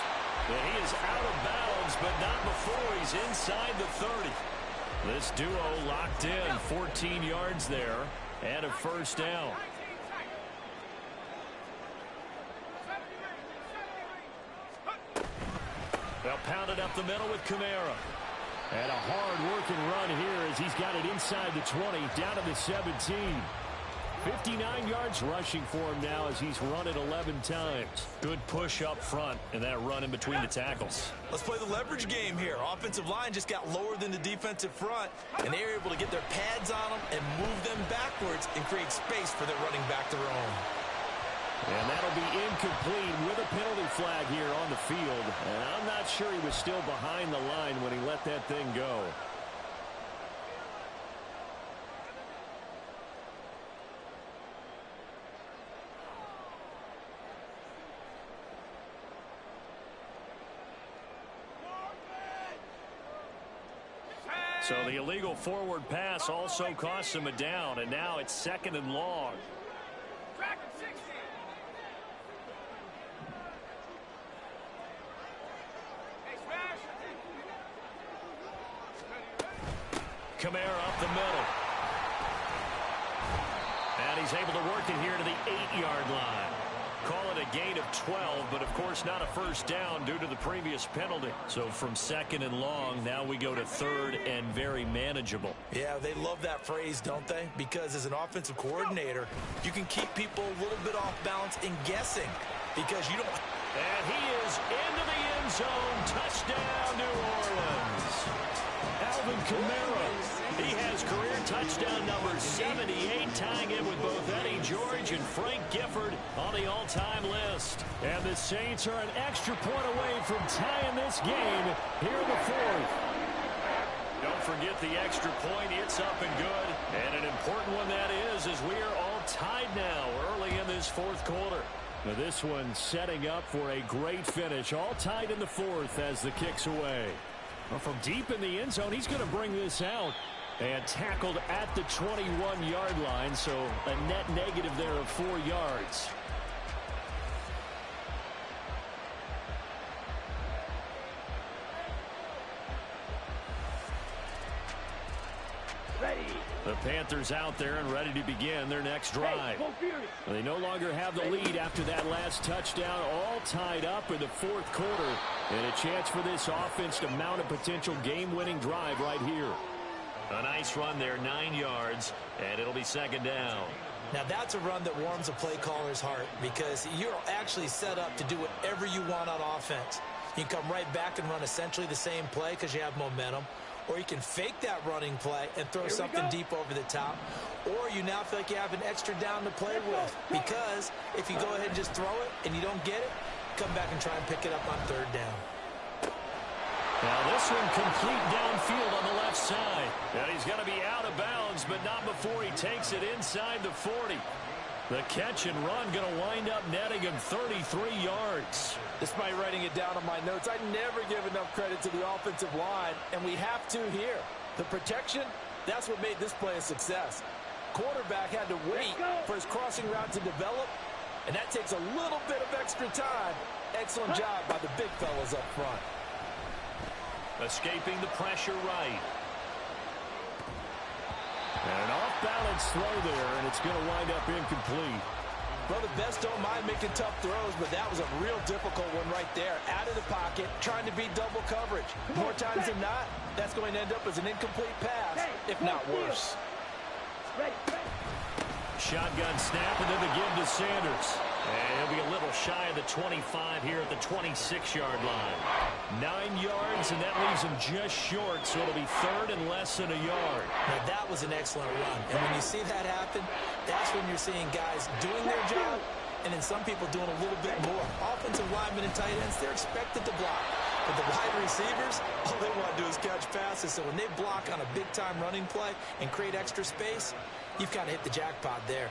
And he is out of bounds, but not before he's inside the 30. This duo locked in, 14 yards there, and a 1st down. They'll pound it up the middle with Kamara. And a hard-working run here as he's got it inside the 20, down to the 17. 59 yards rushing for him now as he's run it 11 times. Good push up front and that run in between the tackles. Let's play the leverage game here. Offensive line just got lower than the defensive front, and they were able to get their pads on them and move them backwards and create space for their running back to roam. And that'll be incomplete with a penalty flag here on the field. And I'm not sure he was still behind the line when he let that thing go. So the illegal forward pass also costs him a down, and now it's 2nd and long. Kamara up the middle. And he's able to work it here to the 8-yard line. Call it a gain of 12, but of course not a first down due to the previous penalty. So from 2nd and long, now we go to 3rd and very manageable. Yeah, they love that phrase, don't they? Because as an offensive coordinator, you can keep people a little bit off balance in guessing because you don't. And he is into the end zone. Touchdown, New Orleans. Alvin Kamara. He has career touchdown number 78, tying it with both Eddie George and Frank Gifford on the all-time list. And the Saints are an extra point away from tying this game here in the 4th. Don't forget the extra point. It's up and good. And an important one that is, as we are all tied now early in this 4th quarter. Now this one setting up for a great finish. All tied in the 4th as the kick's away. Well, from deep in the end zone, he's going to bring this out. And tackled at the 21-yard line, so a net negative there of 4 yards. Ready. The Panthers out there and ready to begin their next drive. They no longer have the lead after that last touchdown, all tied up in the 4th quarter. And a chance for this offense to mount a potential game-winning drive right here. A nice run there, 9 yards, and it'll be 2nd down. Now that's a run that warms a play caller's heart because you're actually set up to do whatever you want on offense. You can come right back and run essentially the same play because you have momentum, or you can fake that running play and throw something deep over the top, or you now feel like you have an extra down to play with because if you go ahead and just throw it and you don't get it, come back and try and pick it up on 3rd down. Now this one complete downfield on the left side. And he's going to be out of bounds, but not before he takes it inside the 40. The catch and run going to wind up netting him 33 yards. Despite writing it down on my notes, I never give enough credit to the offensive line, and we have to here. The protection, that's what made this play a success. Quarterback had to wait for his crossing route to develop, and that takes a little bit of extra time. Excellent job by the big fellas up front. Escaping the pressure right. And an off-balance throw there, and it's going to wind up incomplete. Well, the best don't mind making tough throws, but that was a real difficult one right there. Out of the pocket, trying to beat double coverage. More times than not, that's going to end up as an incomplete pass, if not worse. Shotgun snap, and then the give to Sanders. And he'll be a little shy of the 25 here at the 26-yard line. 9 yards, and that leaves him just short, so it'll be 3rd and less than a yard. Now, that was an excellent run. And when you see that happen, that's when you're seeing guys doing their job, and then some people doing a little bit more. Offensive linemen and tight ends, they're expected to block. But the wide receivers, all they want to do is catch passes. So when they block on a big-time running play and create extra space, you've kind of hit the jackpot there.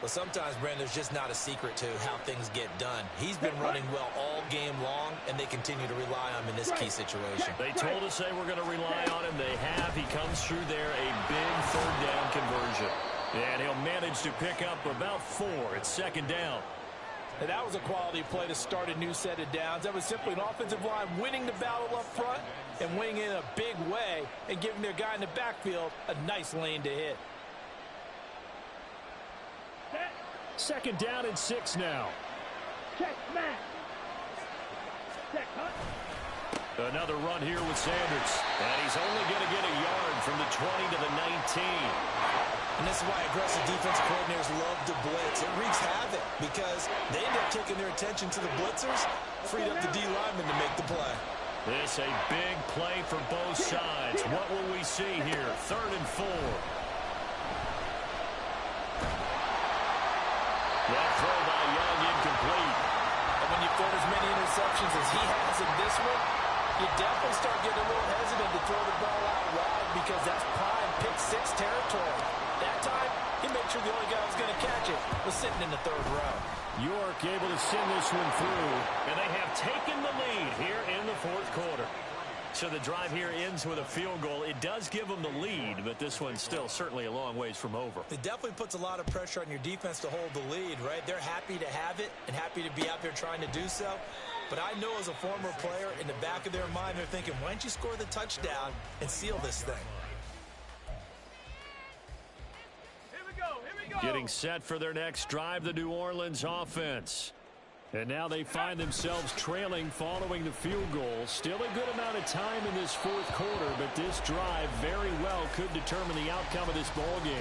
Well, sometimes, Brandon, there's just not a secret to how things get done. He's been running well all game long, and they continue to rely on him in this key situation. They told us they were going to rely on him. They have. He comes through there, a big 3rd down conversion. And he'll manage to pick up about 4. It's 2nd down. And that was a quality play to start a new set of downs. That was simply an offensive line winning the battle up front and winning in a big way and giving their guy in the backfield a nice lane to hit. 2nd down and 6 now. Check, man. Check, huh? Another run here with Sanders. And he's only going to get a yard from the 20 to the 19. And this is why aggressive defensive coordinators love to blitz. It wreaks havoc because they end up taking their attention to the blitzers, freed up the D lineman to make the play. This a big play for both sides. What will we see here? 3rd and 4. That throw by Young incomplete. And when you throw as many interceptions as he has in this one, you definitely start getting a little hesitant to throw the ball out wide because that's prime pick-6 territory. That time, he made sure the only guy who was going to catch it was sitting in the 3rd row. York able to send this one through, and they have taken the lead here in the 4th quarter. So the drive here ends with a field goal. It does give them the lead, but this one's still certainly a long ways from over. It definitely puts a lot of pressure on your defense to hold the lead, right? They're happy to have it and happy to be out there trying to do so. But I know as a former player, in the back of their mind, they're thinking, why don't you score the touchdown and seal this thing? Here we go. Here we go. Getting set for their next drive, the New Orleans offense. And now they find themselves trailing following the field goal. Still a good amount of time in this 4th quarter, but this drive very well could determine the outcome of this ball game.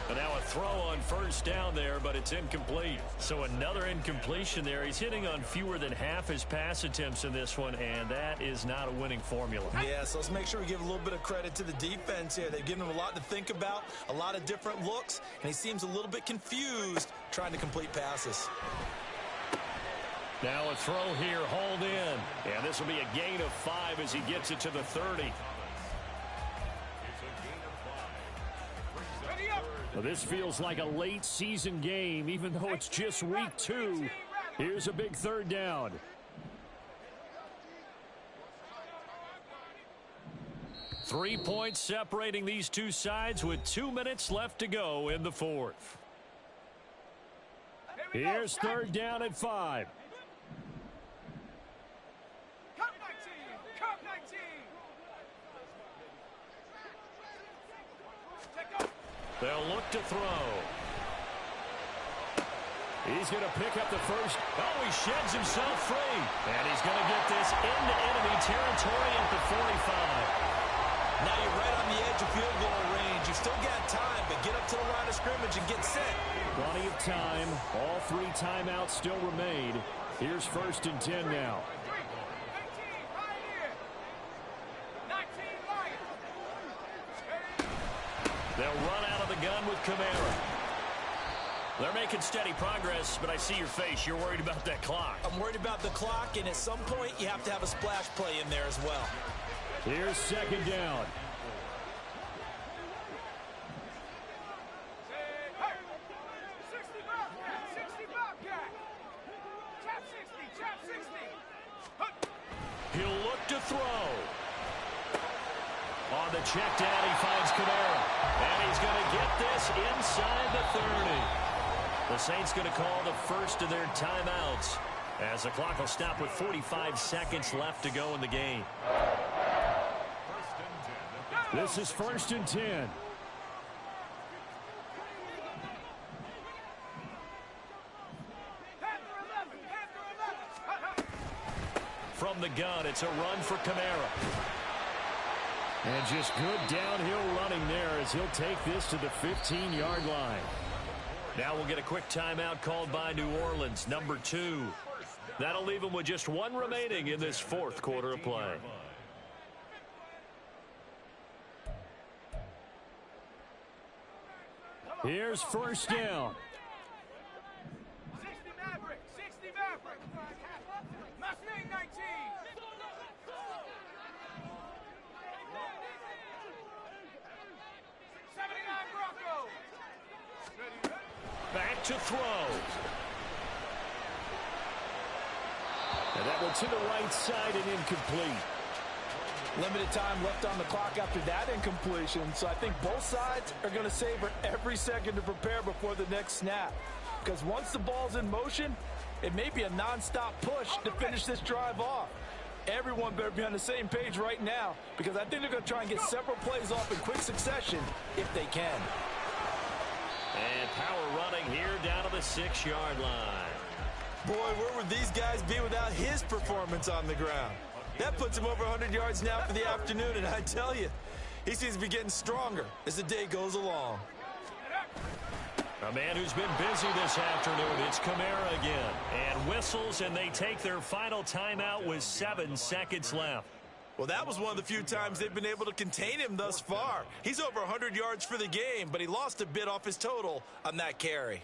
And now a throw on 1st down there, but it's incomplete. So another incompletion there. He's hitting on fewer than half his pass attempts in this one, and that is not a winning formula. Yeah, so let's make sure we give a little bit of credit to the defense here. They've given him a lot to think about, a lot of different looks, and he seems a little bit confused trying to complete passes. Now a throw here, hauled in. And this will be a gain of 5 as he gets it to the 30. Well, this feels like a late season game, even though it's just week 2. Here's a big 3rd down. Three points separating these two sides with 2 minutes left to go in the 4th. Here's 3rd down at 5. They'll look to throw. He's going to pick up the first. Oh, he sheds himself free. And he's going to get this into enemy territory at the 45. Now you're right on the edge of field goal range. You've still got time, but get up to the line of scrimmage and get set. Plenty of time. All 3 timeouts still remain. Here's 1st and 10 now. They'll run out of the gun with Kamara. They're making steady progress, but I see your face. You're worried about that clock. I'm worried about the clock, and at some point, you have to have a splash play in there as well. Here's 2nd down. He'll look to throw. On the check down, he finds Kamara. And he's going to get this inside the 30. The Saints going to call the first of their timeouts as the clock will stop with 45 seconds left to go in the game. This is 1st and 10. From the gun, it's a run for Kamara. And just good downhill running there as he'll take this to the 15-yard line. Now we'll get a quick timeout called by New Orleans, number 2. That'll leave them with just 1 remaining in this 4th quarter of play. Here's 1st down. 60 Maverick, 60 Maverick. Mustang 19. Back to throw. And that one to the right side and incomplete. Limited time left on the clock after that incompletion, so I think both sides are going to savor every second to prepare before the next snap. Because once the ball's in motion, it may be a nonstop push to finish this drive off. Everyone better be on the same page right now, because I think they're going to try and get several plays off in quick succession if they can. And power running here down to the 6-yard line. Boy, where would these guys be without his performance on the ground? That puts him over 100 yards now for the afternoon, and I tell you, he seems to be getting stronger as the day goes along. A man who's been busy this afternoon, it's Kamara again. And whistles, and they take their final timeout with 7 seconds left. Well, that was one of the few times they've been able to contain him thus far. He's over 100 yards for the game, but he lost a bit off his total on that carry.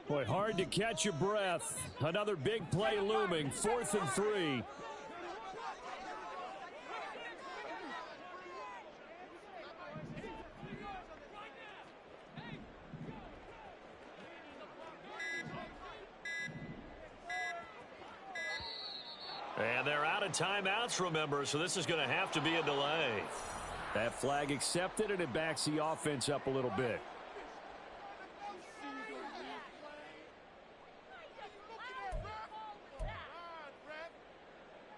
Boy, hard to catch your breath. Another big play looming, 4th and 3. And they're out of timeouts, remember, so this is going to have to be a delay. That flag accepted, and it backs the offense up a little bit.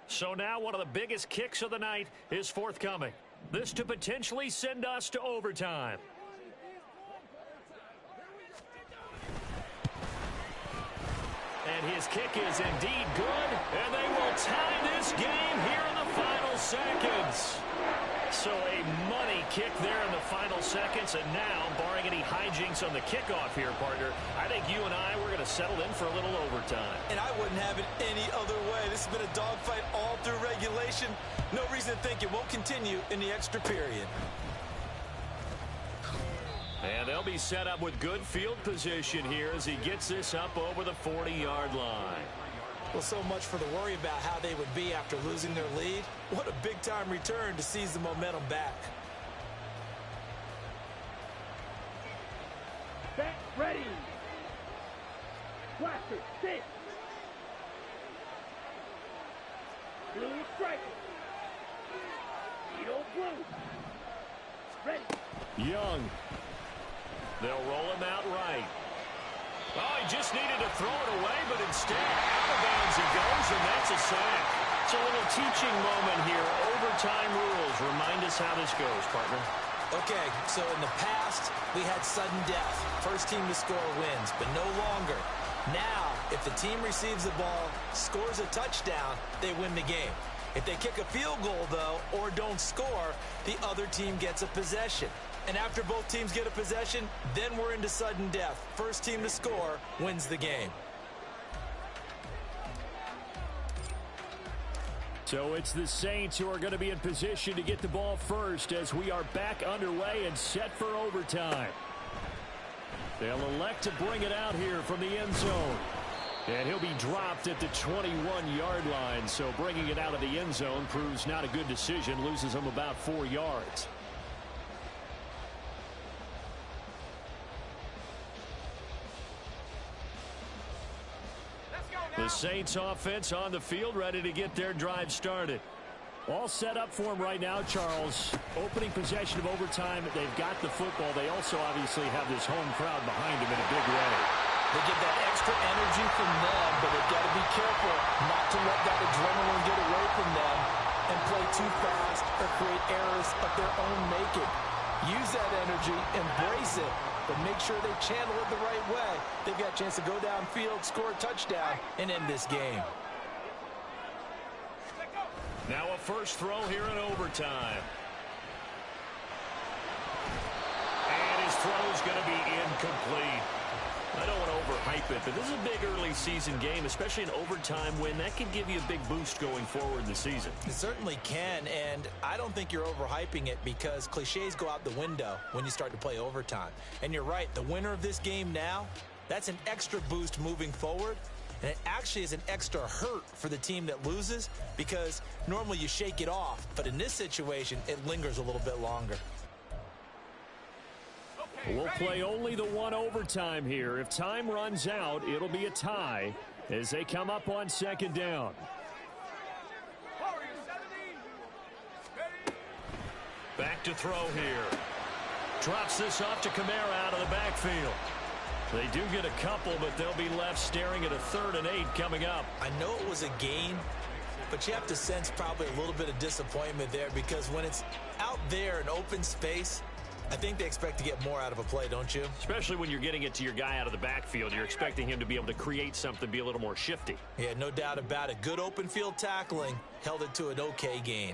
So now one of the biggest kicks of the night is forthcoming. This to potentially send us to overtime. And his kick is indeed good, and they will tie this game here in the final seconds. So a money kick there in the final seconds, and now, barring any hijinks on the kickoff here, partner, I think you and I, we're going to settle in for a little overtime. And I wouldn't have it any other way. This has been a dogfight all through regulation. No reason to think it won't continue in the extra period. And they'll be set up with good field position here as he gets this up over the 40-yard line. Well, so much for the worry about how they would be after losing their lead. What a big-time return to seize the momentum back. Back ready. Blaster, sit. Blue striker. Edo blue. Ready. Young. They'll roll him out right. Oh, he just needed to throw it away, but instead, out of bounds he goes, and that's a sack. It's a little teaching moment here. Overtime rules. Remind us how this goes, partner. Okay, so in the past, we had sudden death. First team to score wins, but no longer. Now, if the team receives the ball, scores a touchdown, they win the game. If they kick a field goal, though, or don't score, the other team gets a possession. And after both teams get a possession, then we're into sudden death. First team to score wins the game. So it's the Saints who are going to be in position to get the ball first as we are back underway and set for overtime. They'll elect to bring it out here from the end zone. And he'll be dropped at the 21-yard line. So bringing it out of the end zone proves not a good decision. Loses him about 4 yards. The Saints offense on the field, ready to get their drive started. All set up for them right now, Charles. Opening possession of overtime. They've got the football. They also obviously have this home crowd behind them in a big way. They get that extra energy from them, but they've got to be careful not to let that adrenaline get away from them and play too fast or create errors of their own making. Use that energy, embrace it, but make sure they channel it the right way. They've got a chance to go downfield, score a touchdown, and end this game. Now a first throw here in overtime. And his throw is going to be incomplete. I don't want to overhype it, but this is a big early season game, especially an overtime win. That could give you a big boost going forward in the season. It certainly can, and I don't think you're overhyping it because cliches go out the window when you start to play overtime. And you're right, the winner of this game now, that's an extra boost moving forward, and it actually is an extra hurt for the team that loses because normally you shake it off, but in this situation, it lingers a little bit longer. We'll play only the one overtime here. If time runs out, it'll be a tie as they come up on second down. Back to throw here. Drops this off to Kamara out of the backfield. They do get a couple, but they'll be left staring at a 3rd and 8 coming up. I know it was a gain, but you have to sense probably a little bit of disappointment there because when it's out there in open space, I think they expect to get more out of a play, don't you? Especially when you're getting it to your guy out of the backfield. You're expecting him to be able to create something, be a little more shifty. Yeah, no doubt about it. Good open field tackling held it to an okay gain.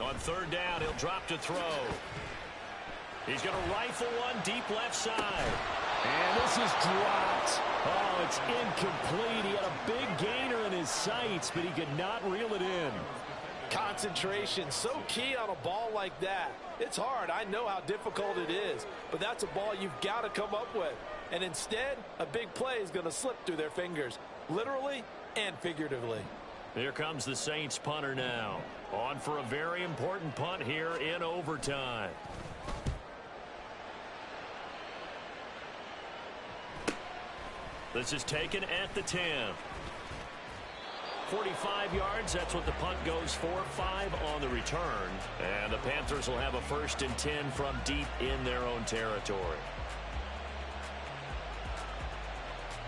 On 3rd down, he'll drop to throw. He's going to rifle one deep left side. And this is dropped. Oh, it's incomplete. He had a big gainer in his sights, but he could not reel it in. Concentration, so key on a ball like that. It's hard. I know how difficult it is, but that's a ball you've got to come up with. And instead, a big play is going to slip through their fingers, literally and figuratively. Here comes the Saints punter now. On for a very important punt here in overtime. This is taken at the 10. 45 yards, that's what the punt goes for. 5 on the return. And the Panthers will have a 1st and 10 from deep in their own territory.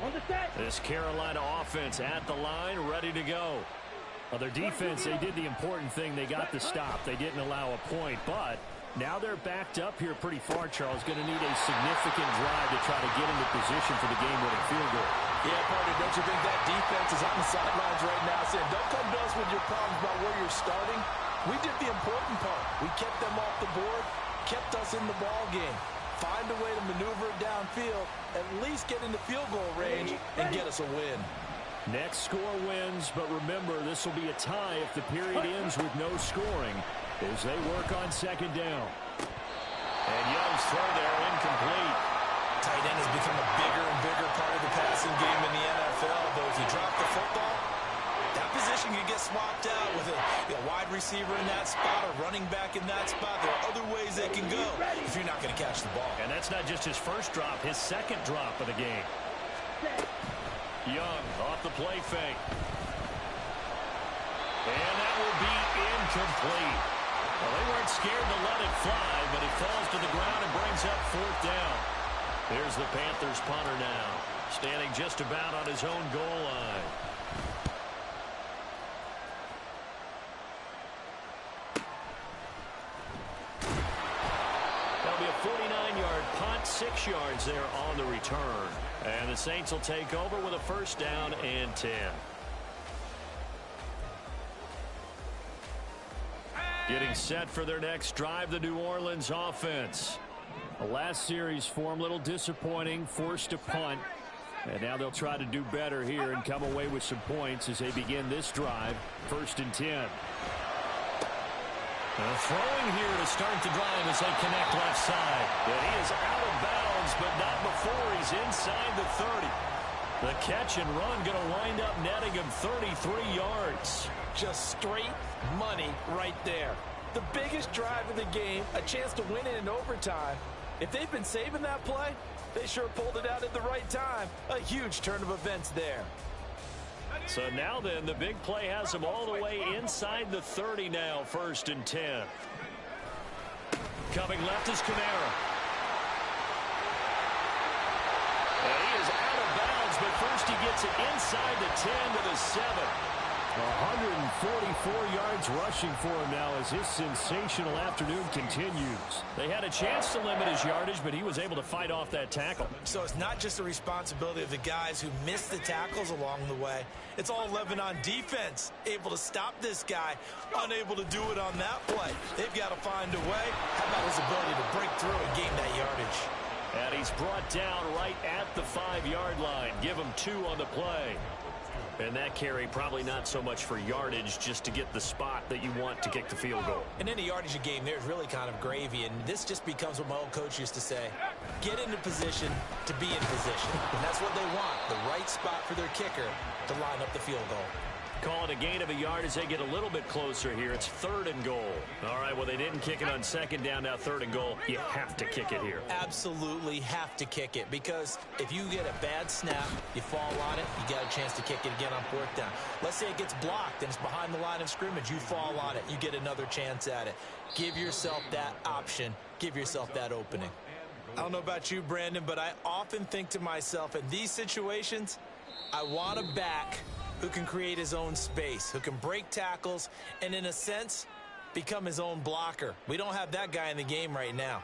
On the set. This Carolina offense at the line, ready to go. Well, their defense, they did the important thing. They got the stop. They didn't allow a point, but now they're backed up here pretty far, Charles. Going to need a significant drive to try to get into position for the game-winning field goal. Yeah, partner, don't you think that defense is on the sidelines right now saying, don't come to us with your problems about where you're starting. We did the important part. We kept them off the board, kept us in the ball game. Find a way to maneuver it downfield, at least get into field goal range, and get us a win. Next score wins, but remember, this will be a tie if the period ends with no scoring as they work on 2nd down. And Young's throw there incomplete. Tight end has become a bigger and bigger part of the passing game in the NFL, though if you drop the football, that position can get swapped out with a wide receiver in that spot, a running back in that spot. There are other ways they can go if you're not going to catch the ball. And that's not just his first drop, his 2nd drop of the game. Young off the play fake. And that will be incomplete. Well, they weren't scared to let it fly, but it falls to the ground and brings up 4th down. Here's the Panthers punter now, standing just about on his own goal line. That'll be a 49-yard punt, 6 yards there on the return. And the Saints will take over with a 1st down and 10. Getting set for their next drive, the New Orleans offense. The last series form, a little disappointing, forced to punt. And now they'll try to do better here and come away with some points as they begin this drive, 1st and 10. Throwing here to start the drive as they connect left side. And he is out of bounds, but not before he's inside the 30. The catch and run going to wind up netting him 33 yards. Just straight money right there. The biggest drive of the game, a chance to win it in overtime. If they've been saving that play, they sure pulled it out at the right time. A huge turn of events there. So now then, the big play has him all the way inside the 30 now, 1st and 10. Coming left is Kamara. And he is out of bounds, but first he gets it inside the 10 to the 7. 144 yards rushing for him now as his sensational afternoon continues. They had a chance to limit his yardage, but he was able to fight off that tackle. So it's not just the responsibility of the guys who missed the tackles along the way. It's all 11 on defense, able to stop this guy, unable to do it on that play. They've got to find a way. How about his ability to break through and gain that yardage? And he's brought down right at the 5-yard line. Give him 2 on the play. And that carry probably not so much for yardage, just to get the spot that you want to kick the field goal. And in a yardage game, there's really kind of gravy, and this just becomes what my old coach used to say. Get into position to be in position. And that's what they want, the right spot for their kicker to line up the field goal. Call it a gain of a yard as they get a little bit closer here. It's 3rd and goal. All right, well, they didn't kick it on 2nd down. Now 3rd and goal. You have to kick it here. Absolutely have to kick it, because if you get a bad snap, you fall on it, you got a chance to kick it again on 4th down. Let's say it gets blocked and it's behind the line of scrimmage. You fall on it. You get another chance at it. Give yourself that option. Give yourself that opening. I don't know about you, Brandon, but I often think to myself, in these situations, I want a back who can create his own space, who can break tackles, and in a sense, become his own blocker. We don't have that guy in the game right now.